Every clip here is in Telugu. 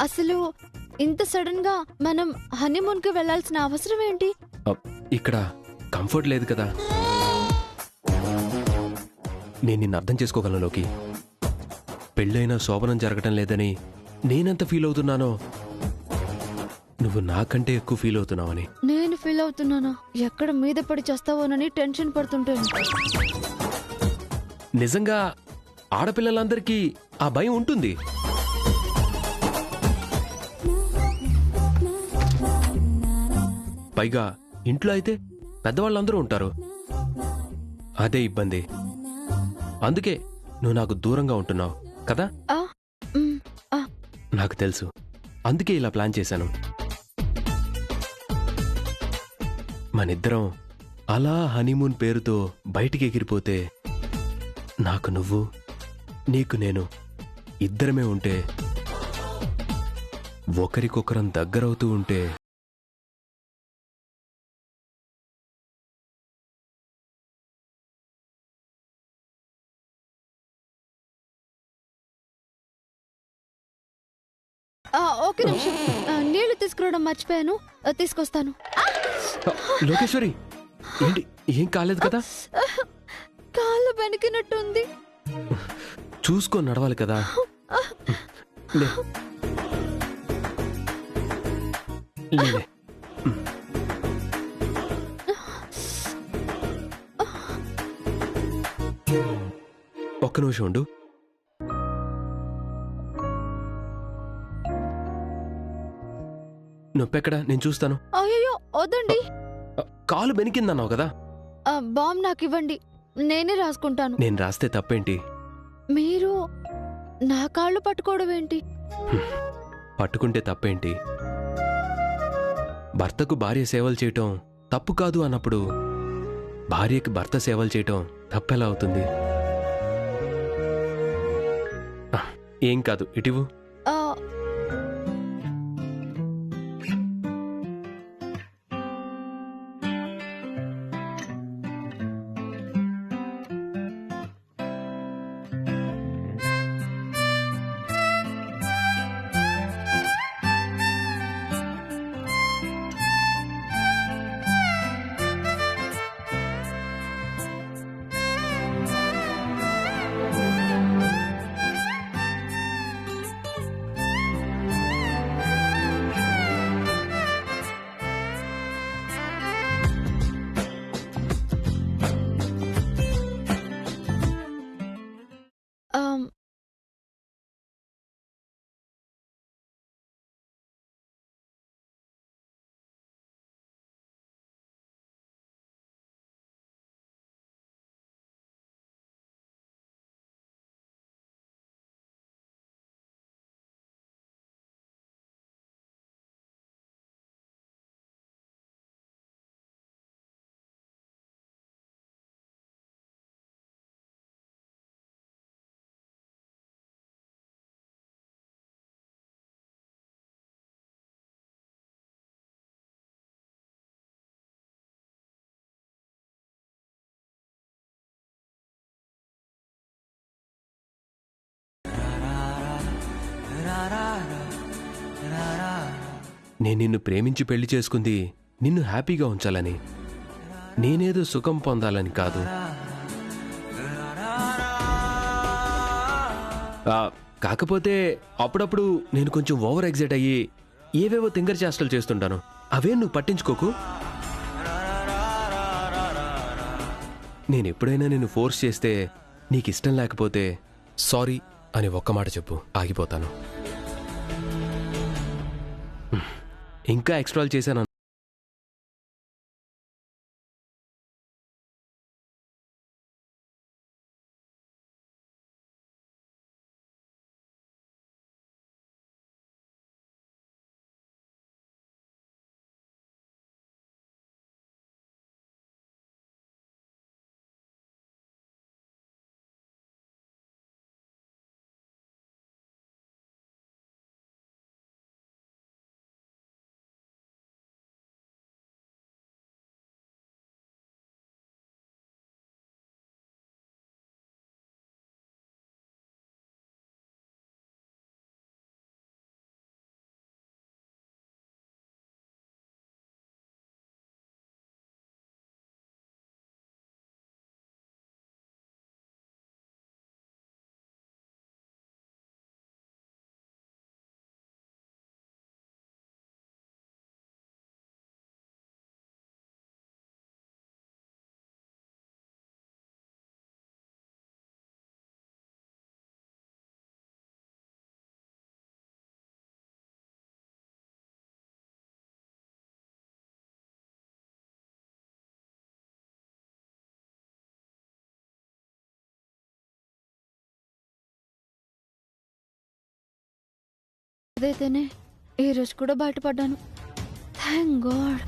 అసలు ఇంత సడన్ గా మనం హనీమూన్ కి వెళ్లాల్సిన అవసరం ఏంటి? ఇక్కడ కంఫర్ట్ లేదు కదా. నేను నిన్ను అర్థం చేసుకోగలను లోకి. పెళ్ళైనా శోభనం జరగటం లేదని నేనెంత ఫీల్ అవుతున్నానో నువ్వు నాకంటే ఎక్కువ ఫీల్ అవుతున్నావని. నేను ఫీల్ అవుతున్నానా? ఎక్కడ మీద పడి చేస్తావోనని టెన్షన్ పడుతుంటాను. నిజంగా ఆడపిల్లలందరికీ ఆ భయం ఉంటుంది. పైగా ఇంట్లో అయితే పెద్దవాళ్ళందరూ ఉంటారు. అదే ఇబ్బంది. అందుకే నువ్వు నాకు దూరంగా ఉంటున్నావు కదా. నాకు తెలుసు. అందుకే ఇలా ప్లాన్ చేశాను. మనిద్దరం అలా హనీమూన్ పేరుతో బయటికి ఎగిరిపోతే నాకు నువ్వు, నీకు నేను ఇద్దరమే ఉంటే, ఒకరికొకరం దగ్గరవుతూ ఉంటే ఓకే నిమిషం, నీళ్లు తీసుకురావడం మర్చిపోయాను, తీసుకొస్తాను. లోకేశ్వరి, ఏంటి, ఏం కాలేదు కదా? కాళ్ళు బెనికినట్టుంది. చూసుకో నడవాలి కదా. లే. లే. ఒక్క నిమిషం ఉండు. నొప్పెక్కడా, నేను చూస్తాను. అయ్యో వద్దండి. కాలు బెనికిందన్నావు కదా. బామ్ నాకు ఇవ్వండి, నేనే రాసుకుంటాను. నేను రాస్తే తప్పేంటి? మీరు నా కాళ్ళు పట్టుకోవడం ఏంటి? పట్టుకుంటే తప్పేంటి? భర్తకు భార్య సేవలు చేయటం తప్పు కాదు అన్నప్పుడు భార్యకి భర్త సేవలు చేయటం తప్పెలా అవుతుంది? ఏం కాదు, ఇటివు. నేను నిన్ను ప్రేమించి పెళ్లి చేసుకుంది నిన్ను హ్యాపీగా ఉంచాలని, నేనేదో సుఖం పొందాలని కాదు. కాకపోతే అప్పుడప్పుడు నేను కొంచెం ఓవర్ ఎగ్జైట్ అయ్యి ఏవేవో తింగర్ చేష్టలు చేస్తుంటాను. అవే నువ్వు పట్టించుకోకు. నేనెప్పుడైనా నిన్ను ఫోర్స్ చేస్తే, నీకిష్టం లేకపోతే సారీ అని ఒక్క మాట చెప్పు, ఆగిపోతాను. ఇంకా ఎక్స్ట్రాల్ చేశాను అదైతేనే ఈ రోజు కూడా బయటపడ్డాను. Thank God.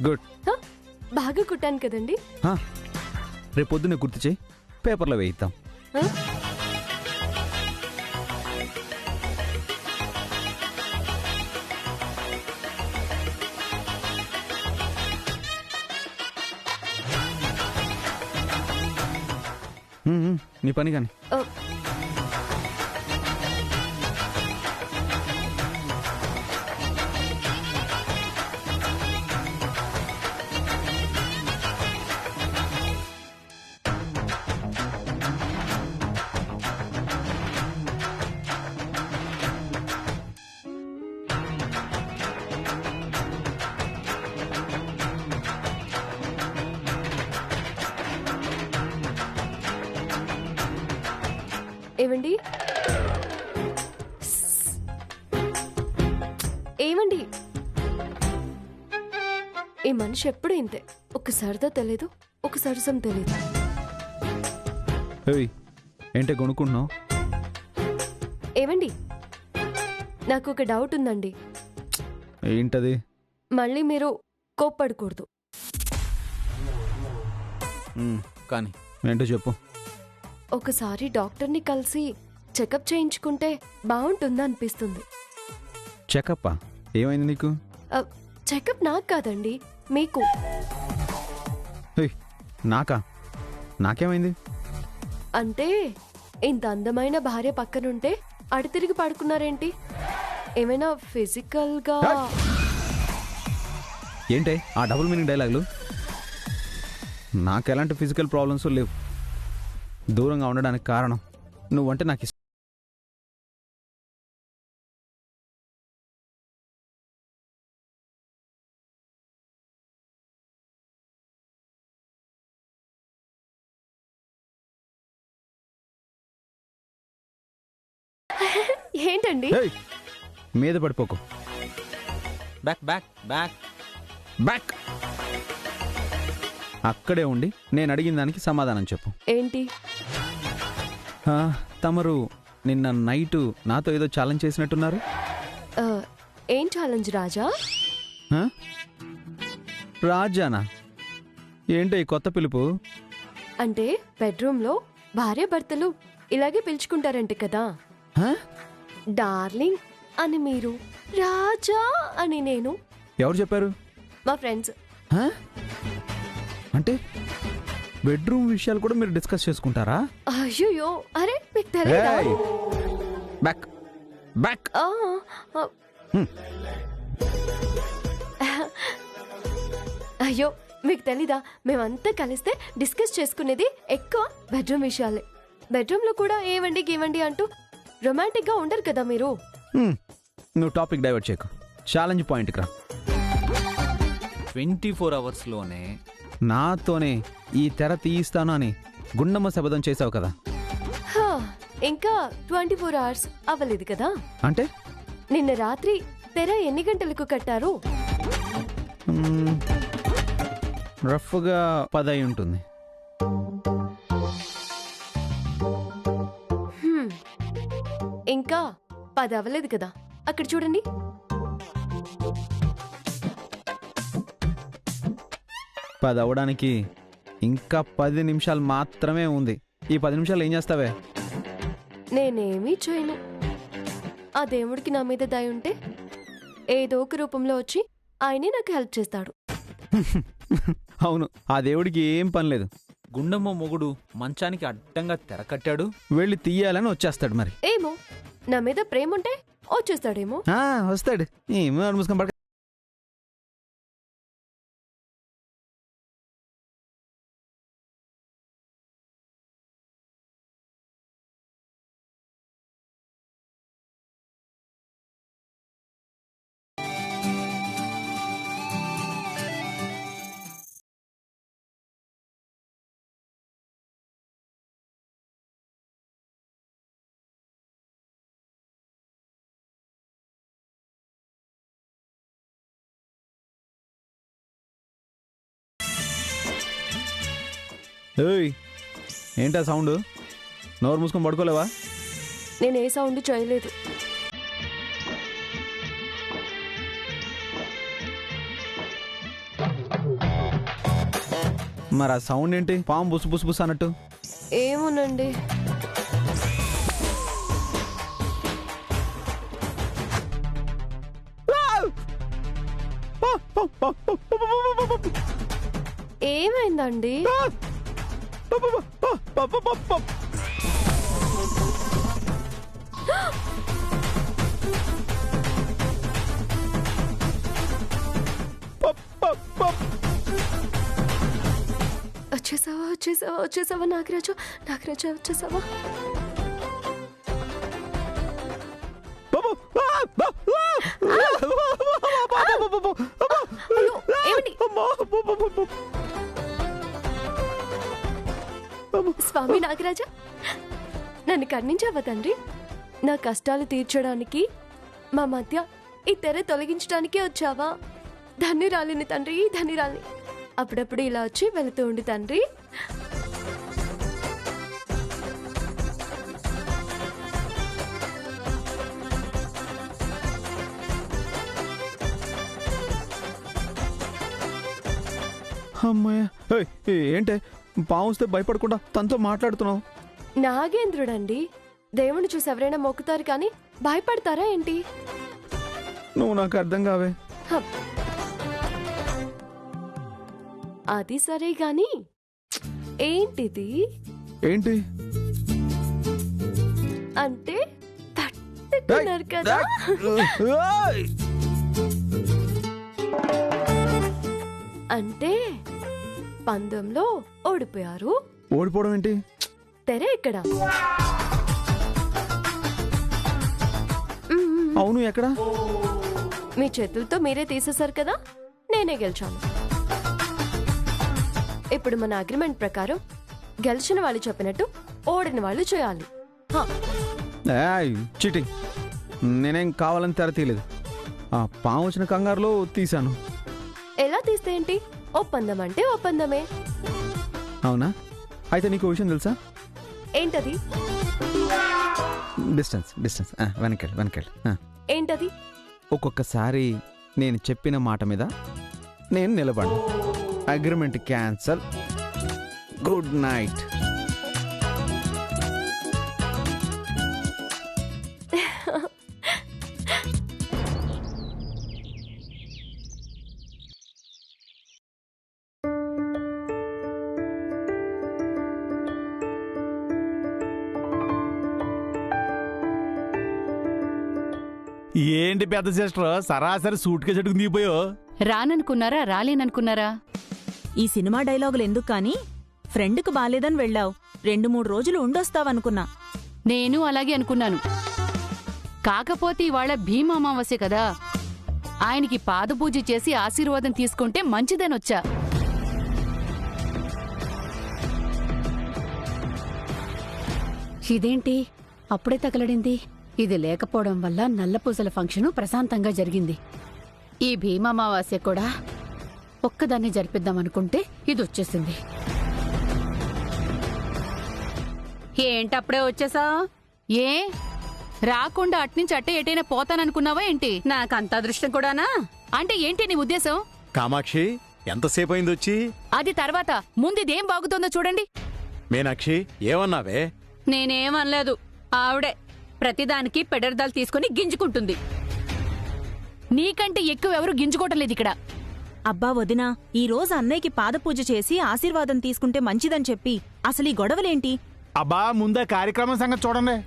గుడ్. బాగా కుట్టాను కదండి. రేపు పొద్దున్నే గుర్తు చేయి, పేపర్లో వేయిద్దాం. హ? నీ పని కానీ. ఓ, ఏమండి ఏమండి ఈ మనిషి ఎప్పుడు ఇంతే, ఒక సరదా తెలియదు, ఒక సరసం తెలియదు. ఏయ్, ఏంటే కొనుక్కుంటున్నావు? ఏమండి నాకు ఒక డౌట్ ఉందండి. ఏంటది? మళ్ళీ మీరు కోప్పడకూడదు. కానీ ఏంటో చెప్పు. ఒకసారి డాక్టర్ని కలిసి చెకప్ చేయించుకుంటే బాగుంటుందా అనిపిస్తుంది. చెకప్పా? ఏమైంది నీకు? చెకప్ నాకు కాదండి, మీకు. ఏయ్, నాకా? నాకేమైంది? అంటే ఇంత అందమైన భార్య పక్కనుంటే అడితిరిగి పడుకున్నారేంటి? ఏమైనా ఫిజికల్గా? ఏంటే ఆ డబుల్ మీనింగ్ డైలాగులు? నాకు ఎలాంటి ఫిజికల్ ప్రాబ్లమ్స్ లేవు. దూరంగా ఉండడానికి కారణం నువ్వంటే నాకు ఇష్టం. ఏంటండి? ఏయ్, మీద పడిపోకు. Back back back back. అక్కడే ఉండి నేను అడిగిన దానికి సమాధానం చెప్పు. ఏంటి? తమరు నిన్న నైటు నాతో ఏదో ఛాలెంజ్ చేసినట్టున్నారు. ఆ, ఏం ఛాలెంజ్ రాజా? ఆ? రాజానా? ఏంటో ఈ కొత్త పిలుపు? అంటే బెడ్రూమ్లో భార్య భర్తలు ఇలాగే పిలుచుకుంటారంట కదా. ఆ? డార్లింగ్ అని మీరు, రాజా అని నేను. ఎవరు చెప్పారు? మా ఫ్రెండ్స్. ఆ? అంటే బెడ్రూమ్ విషయాలు కూడా మీరు డిస్కస్ చేసుకుంటారా? అయ్యో, అరే మీకు తెలియదా? ఏయ్! Back back. ఆ, ఆ. అయ్యో మీకు తెలీదా? మేమంతా కలిస్తే డిస్కస్ చేసుకునేది ఎక్కువ బెడ్రూమ్ విషయాలే. బెడ్రూమ్లో కూడా ఏవండి గీవండి అంటూ రొమాంటిక్గా ఉండరు కదా మీరు. నువ్వు టాపిక్ డైవర్ట్ చేయకు, ఛాలెంజ్ పాయింట్కి రా. 24 అవర్స్లోనే నాతోనే ఈ తెర తీయిస్తాను అని గుండమ్మ శబదం చేసావు కదా. హా, ఇంకా 24 అవర్స్ అవ్వలేదు కదా. అంటే నిన్న రాత్రి తెర ఎన్ని గంటలకు కట్టారు? రఫ్గా 10 అయి ఉంటుంది. ఇంకా 10 అవ్వలేదు కదా. అక్కడ చూడండి. పది అవ్వడానికి ఇంకా 10 నిమిషాలు మాత్రమే ఉంది. ఈ 10 నిమిషాలు ఏం చేస్తావే? నేనేమీ చేయను. ఆ దేవుడికి నా మీద దయ ఉంటే ఏదో ఒక రూపంలో వచ్చి ఆయనే నాకు హెల్ప్ చేస్తాడు. అవును, ఆ దేవుడికి ఏం పని లేదు. గుండమ్మ మొగుడు మంచానికి అడ్డంగా తెర కట్టాడు. వెళ్ళి తీయాలని వచ్చేస్తాడు. మరి ఏమో, నా మీద ప్రేమ ఉంటే వచ్చేస్తాడేమో. వస్తాడు. ఏమో మూసుకొని ఏయ్ ఏంటా సౌండ్? నోరు మూసుకొని పడుకోలేవా? నేను ఏ సౌండ్ చేయలేదు. మరి ఆ సౌండ్ ఏంటి? పాము బుసు బుసు బుసు అన్నట్టు. ఏమోనండి. ఏమైందండి? వచ్చేసావా వచ్చేసావా వచ్చేసావా నాగరాజు, నాగరాజు వచ్చేసావా? అయ్యో, ఏమండి? స్వామి నాగరాజా, నన్ను కర్ణించావా తండ్రి? నా కష్టాలు తీర్చడానికి మా మధ్య ఈ తెర తొలగించడానికే వచ్చావా? ధన్యురాలిని తండ్రి, ధన్యురాలిని. అప్పుడప్పుడు ఇలా వచ్చి వెళుతూ ఉండి తండ్రి. అమ్మాయ ఏంటే పాము వస్తే భయపడకుండా తనతో మాట్లాడుతున్నావు? నాగేంద్రుడండి. దేవుని చూసి ఎవరైనా మొక్కుతారు కానీ భయపడతారా ఏంటి? నువ్వు నాకు అర్థం కావే. హ. అది సరే గాని ఏంటిది? ఏంటి అంటే తట్టుకున్నారు కదా. అంటే పందెంలో ఓడిపోయారు. ఓడిపోవడం ఏంటి? తెర ఎక్కడ? అవును, ఎక్కడ? మీ చేతులతో మీరే తీసేశారు కదా, నేనే గెలిచాను. ఇప్పుడు మన అగ్రిమెంట్ ప్రకారం గెలిచిన వాళ్ళు చెప్పినట్టు ఓడిన వాళ్ళు చేయాలి. చీటింగ్. నేనేం కావాలని తెర తీయలేదు. ఆ పాము వచ్చిన కంగారులో తీశాను. ఎలా తీస్తే ఏంటి? ఒప్పందం అంటే ఒప్పందమే. అవునా? అయితే నీకు విషయం తెలుసా? ఏంటది? డిస్టెన్స్ డిస్టెన్స్ వెనకెళ్ళి. ఏంటది? ఒక్కొక్కసారి నేను చెప్పిన మాట మీద నేను నిలబడి. Agreement cancel. Good night. ఏంటి పెద్ద సిస్టర్ సరాసరి సూట్ కేసు ఎట్టుకుని దిగిపోయో? రాననుకున్నారా రాలేననుకున్నారా? ఈ సినిమా డైలాగులు ఎందుకు కానీ ఫ్రెండ్కు బాలేదని వెళ్ళావు. 2-3 రోజులు ఉండొస్తావనుకున్నా. నేను అలాగే అనుకున్నాను. కాకపోతే ఇవాళ భీమ అమావాస్య కదా, ఆయనకి పాదపూజ చేసి ఆశీర్వాదం తీసుకుంటే మంచిదనొచ్చా. ఇదేంటి అప్పుడే తగలడింది? ఇది లేకపోవడం వల్ల నల్లపూసల ఫంక్షను ప్రశాంతంగా జరిగింది. ఈ భీమామావాస్య కూడా ఒక్కదాన్ని జరిపిద్దామనుకుంటే ఇది వచ్చేసింది. ఏంటప్పుడే వచ్చేసా? ఏ రాకుండా అట్నుంచి అట్టే ఎటైనా పోతాననుకున్నావా ఏంటి? నాకంత అదృష్టం కూడానా? అంటే ఏంటి నీ ఉద్దేశం? కామాక్షి, ఎంతసేపు అయింది వచ్చి? అది తర్వాత, ముందు ఇదేం బాగుతోందో చూడండి. మీనాక్షి, ఏమన్నావే? నేనేమనలేదు. ఆవిడే ప్రతిదానికి పెడర్దాలు తీసుకుని గింజుకుంటుంది. నీకంటే ఎక్కువ ఎవరు గింజుకోవటం లేదు ఇక్కడ. అబ్బా వదినా, ఈ రోజు అన్నయ్యకి పాదపూజ చేసి ఆశీర్వాదం తీసుకుంటే మంచిదని చెప్పి అసలు ఈ గొడవలేంటి? అబ్బా ముందే కార్యక్రమం సంగతి చూడండి.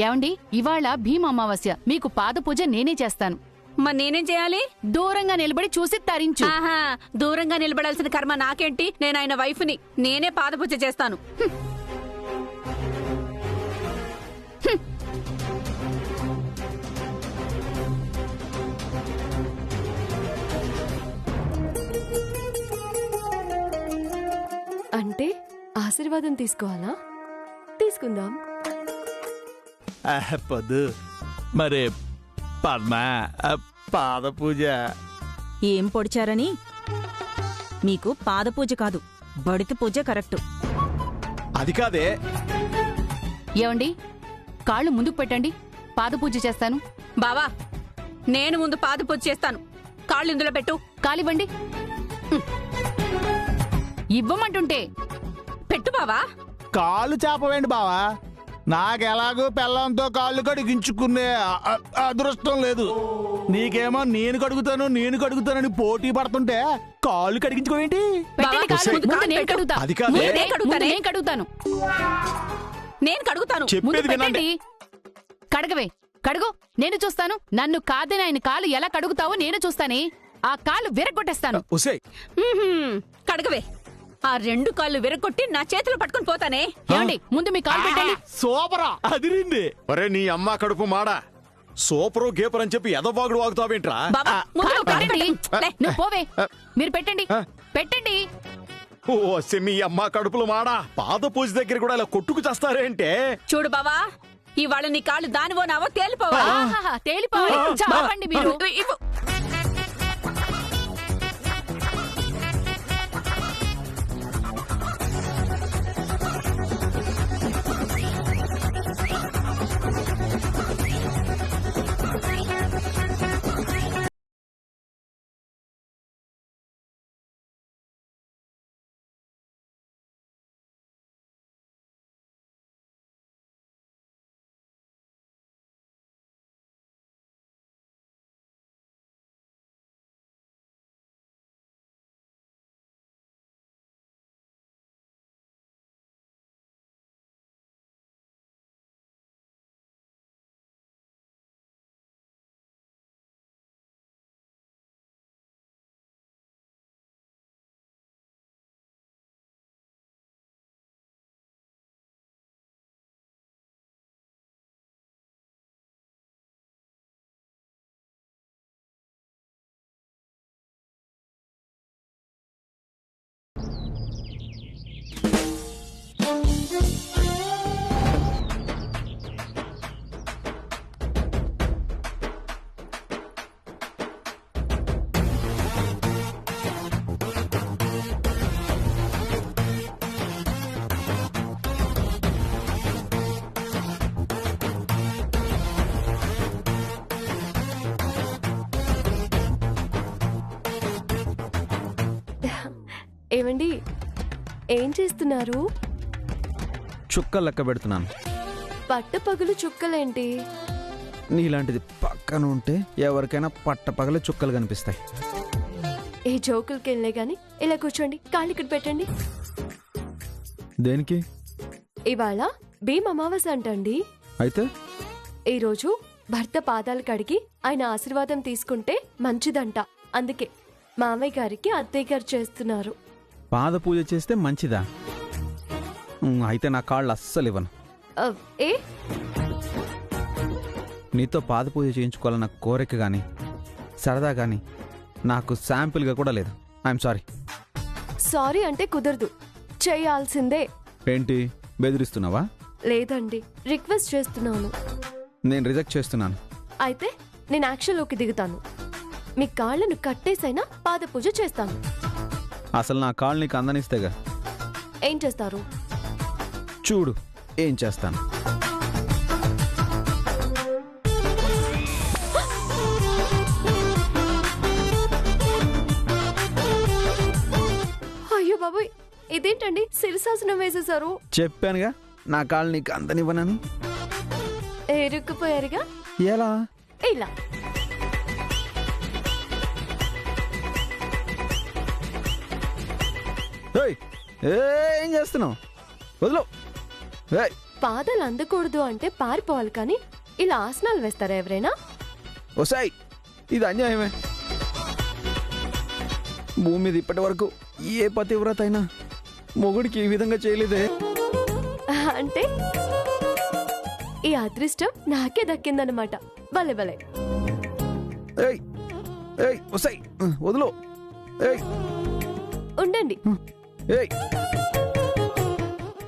ఏమండి, ఇవాళ భీమ అమావాస్య, మీకు పాదపూజ నేనే చేస్తాను. మరి నేనేం చేయాలి? దూరంగా నిలబడి చూసి తరించు. ఆహా, దూరంగా నిలబడాల్సిన కర్మ నాకేంటి? నేను ఆయన వైఫ్ని, నేనే పాదపూజ చేస్తాను. అంటే ఆశీర్వాదం తీసుకోవాలా? తీసుకుందాం. పొద్దు మరి పద్మ పాద పూజ ఏం పొడిచారని మీకు పాదపూజ కాదు, బడిత పూజ కరెక్టు. అది కాదే. ఏమండి, కాళ్ళు ముందుకు పెట్టండి, పాదపూజ చేస్తాను. బావా, నేను ముందు పాదపూజ చేస్తాను. కాళ్ళు ఇందులో పెట్టు. కాలివ్వండి. ఇవ్వమంటుంటే పెట్టు బావా. కాళ్ళు చేపవేండి బావా, నాకెలాగో పెళ్ళంతో కాళ్ళు కడిగించుకునే అదృష్టం లేదు. నీకేమో నేను కడుగుతానని పోటీ పడుతుంటే కాళ్ళు కడిగించుకోవేంటి? పెట్టండి కాళ్ళు. ముందు నేను కడుగుతా. అది కాదే. ముందు నేను కడుగుతాను. నేను కడుగుతాను. ముందు చెప్పేది వినండి. పెట్టండి. కడగవే, కడుగు. నేను చూస్తాను. నన్ను కాదని ఆయన కాలు ఎలా కడుగుతావో నేను చూస్తానే. ఆ కాలు విరగొట్టేస్తాను. ఒసేయ్, కడగవే. ఆ 2 కాళ్ళు విరగొట్టి నా చేతిలో పట్టుకుని పోతానే. ఏమండి, ముందు మీ కాలు పెట్టండి. సూపరా, అదిరింది. ఒరే నీ అమ్మ కడుపు మాడా, సూపరు గేపర్ అని చెప్పి ఎదబాగుడు వాగుతావేంట్రా? బావా, ముందు కాలు కాళ్ళు పెట్టండి. పెట్టు. లే. నువ్వు పోవే. మీరు పెట్టండి. పెట్టండి. ఓ మీ అమ్మ కడుపులు మాడా, పాద పూజ దగ్గర కూడా ఇలా కొట్టుకు చేస్తారేంటే? చూడు బావా, ఇవాళ నీ కాళ్ళు దానివో నావో తేలిపోవా. ఆహాహా, తేలిపోవాలి. చావండి మీరు. ఇవ్వు. ఏమండి, ఏం చేస్తున్నారు? చుక్కలు లెక్క పెడుతున్నాను. పట్టపగలు చుక్కలేంటి? నీలాంటిది పక్కన ఉంటే ఎవరికైనా పట్టపగలే చుక్కలు కనిపిస్తాయి. ఏ జోకులకి వెళ్ళే గాని ఇలా కూర్చోండి, కాళ్ళు ఇక్కడ పెట్టండి. దేనికి? ఇవాళ భీమ్ అమావాస్య అంటండి. అయితే ఈరోజు భర్త పాదాలు కడిగి ఆయన ఆశీర్వాదం తీసుకుంటే మంచిదంట. అందుకే మామయ్య గారికి అత్తయ్య గారు చేస్తున్నారు. పాద పూజ చేస్తే మంచిదా? అయితే నా కాళ్ళు అస్సలు ఇవ్వను. ఏ నీతో పాద పూజ చేయించుకోవాలన్న కోరిక కానీ సరదా కానీ నాకు శాంపిల్గా కూడా లేదు. I'm sorry. సారీ అంటే కుదరదు, చేయాల్సిందే. ఏంటి బెదిరిస్తున్నావా? లేదండి, రిక్వెస్ట్ చేస్తున్నాను. నేను రిజెక్ట్ చేస్తున్నాను. అయితే నేను యాక్షన్లోకి దిగుతాను. మీ కాళ్ళను కట్టేసైనా పాద పూజ చేస్తాను. అసలు నా కాళ్ళు నీకు అందనిస్తేగా. ఏం చేస్తారు? చూడు ఏం చేస్తాను. అయ్యో బాబోయ్, ఇదేంటండి శిరశాసనం వేసేశారు? చెప్పానుగా నా కాళ్ళు నీకు అందనివ్వనని. ఎరుక్కుపోయారుగా. ఎలా? ఇలా. ఏం చేస్తున్నావు? వదిలో. పాదాలు అందకూడదు అంటే పారిపోవాలి, కానీ ఇలా ఆసనాలు వేస్తారా ఎవరైనా? ఓసాయ్, ఇది అన్యాయమే. భూమి మీద ఇప్పటి వరకు ఏ పతివ్రత అయినా మొగుడికి ఈ విధంగా చేయలేదే. అంటే ఈ అదృష్టం నాకే దక్కిందనమాట. భలే భలే. ఏయ్ ఏయ్ ఓసాయ్, వదిలో. ఏయ్ ఉండండి, ఏయ్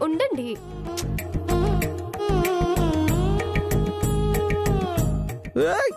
ఉండండి. ఏయ్